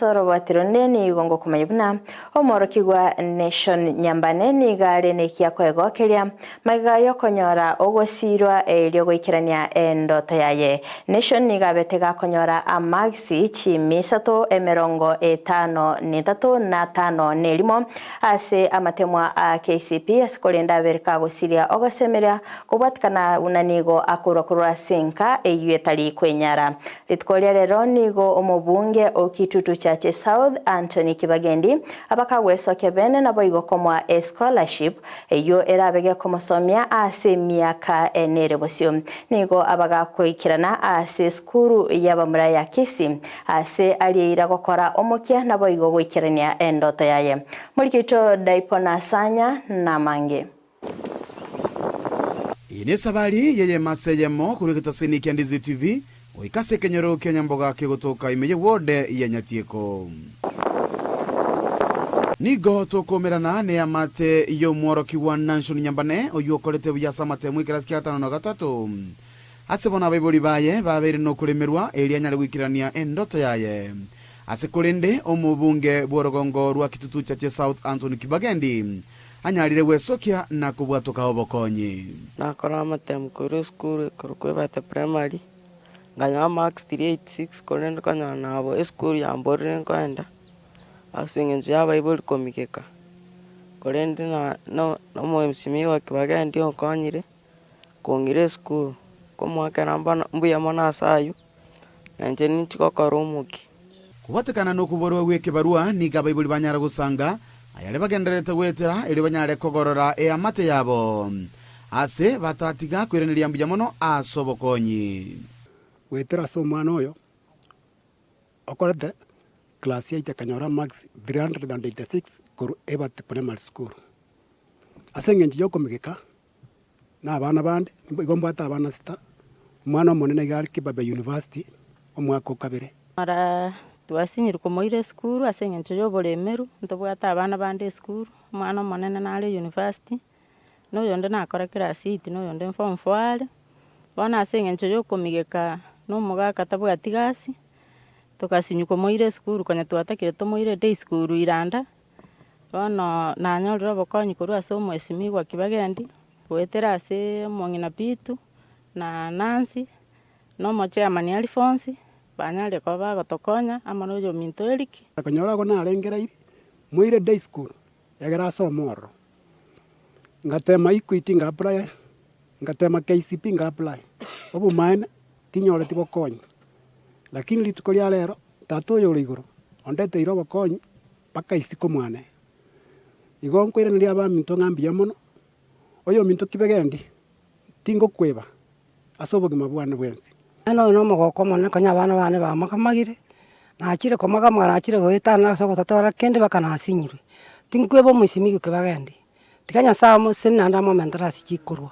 asoro bwatironde ni gongo kumayibuna omoroki gwa Nation Nyambane ni gare ne kiakoegokeria magiga yokonyora ogosirwa elio goikirania endoto yaye. Nation ni gabetega konyora amagisi chimisato emerongo etano nitatu na tano nelimo ase amatemwa a KCP asikolinda berka gosiria ogosemeria kubwatikana unanigo akurwa senka eyuetali kwenyara. Litkolia rero nigo omobunge okitutu chache South Anthony Kibagendi abakagweso kebene nabo igokomwa scholarship eyo erabege komosomia ase miaka enerebosio nigo abagakoikirana ase skuru yabamura ya Kisi ase aliira gokora omokia nabo igo goikirania endoto yaye. Mulikito Daipona Sanya na Mange. Ine sabali yeye maseyemo kurikita sini Ndizi TV oikase kenyoro kenyamboga kegotoka imeye wode ya Nyatieko. Nigo tokomerana ne amate yo mworoki wa Nation Nyambane oyuokolete buyasa mate mwikirasi kia 5 na 3 asebona baiboli baye babere no kulemerwa elianyale wikirania endoto yaye asekolende omubunge bworogongo rwa kitutu chache South Anthony Kibagendi anyalire wesokia na kubwatoka obokonyi nakora mate mkuru school kurukwebate primary nganya max 386 kolendo kanya nabo school ya mborire nkoenda asingenje aba iboli komikeka kolende na no msimi wa Kibagendi okonyire kongire school komwaka namba mbuya mona sayu nanje nitiko umuki kubatekana no kuborwa weke barua ni gaba iboli banyara gusanga ayale bagenderete gwetera eri banyare kogorora amate yabo ase batatiga kwireneria mbuya mono asobokonyi wetera so mwana oyo okorete class 8 kanyora max 386 koru ebate primary school asengenji yokomigeka na abana bande igombata abana sita mwana monene gari Kibabe University omwaka kabere ara twasinyira komoire school asengenji yoboremeru ntobwata abana bande school mwana monene nale university no yonde nakora class 8 no yonde form 4 bona asengenji yokomigeka no mugaka tabwatigasi tukasinyuko moire school konya twatakire tomoire day school iranda bona nanyorera bokonyi koru ase omwesimi gwa Kibagendi wetera ase mongina Pitu na Nancy no mochairman Alphonse banyale ko bagotokonya amano yo minto eriki akanyora go narengereire moire day school yagera so moro ngatema Equity nga apply ngatema KCP nga apply obu mine tinyore tibokonyi lakini litukolia lero tatu yo liguru ondete iro bokonyi paka isiko mwane igonko ire ndia ba minto ngambia mono oyo minto Kibagendi tingo kweba asobogima bwane bwensi no mogoko mono kanya bana bane ba makamagire na achire komaga mwana achire goitana so gotatora kende bakana asinyire tinkwebo musimi Kibagendi tikanya samo sinanda momentara sichikurwa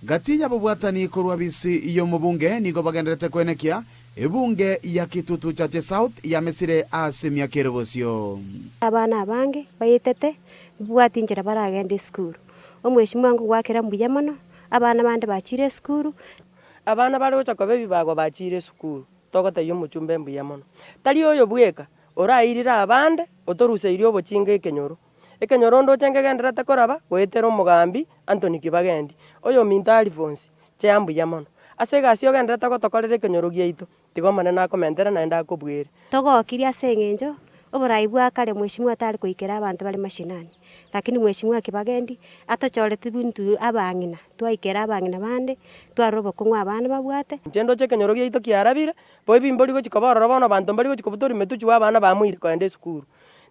gatinya bobwatani kurwa bisi iyo mubunge nigo bagenderete kwenekia ebunge ya kitutu chache South ya mesire asemia kerebosio abana bange bayetete bwatinjira baragende school omweshimwe wangu gwakera mbuya mono abana bande bachire school abana barocha kobe bibago bachire school togote yo muchumbe mbuya mono tali oyo bweka orairira abande otoruse irio bochinge kenyoro ekenyoro ndo chenge genderete koraba wetera omugambi Anthony Kibagendi oyo minta Alphonse chambu yamono ase gasio genderete gotokorera kenyoro giaito tigomane na komentera naenda akobwere togokiria asengenjo oborai bwakare mweshimwe atari koikera abantu bali mashinani lakini mweshimwe Kibagendi atochorete bintu abangina twaikera abangina bande twarobo kungwa abana babwate chendo chekenyoro giaito kiarabire bo bimbori gochikoborora bono bantu mbari gochikobutori metuchu abana bamuire kwende skuru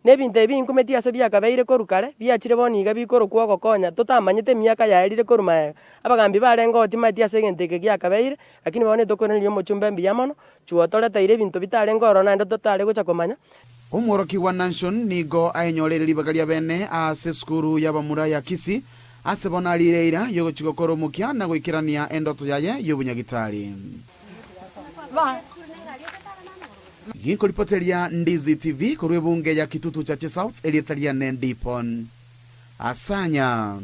nebinte binkumeti ase byakabeire korukare byachire boniga bikoro kwogokonya totamanyete miaka yaerire korumaega abagambi barenga otimati ase genteke gyakabeire lakini bone tokorenerio mochumbe mbuya mono chuotoreteire bintu bitarenga oro naende totare gocha komanya omworoki wa Nation nigo aenyorereri bagalia bene ase skuru yabamura ya Kisi ase bona lireira yogochigokoro mukia na goikirania endoto yaye yobunyagitari Ginko lipotelia Ndizi TV kurwe bunge ya kitutu chache South elietalia Nendipon Asanya.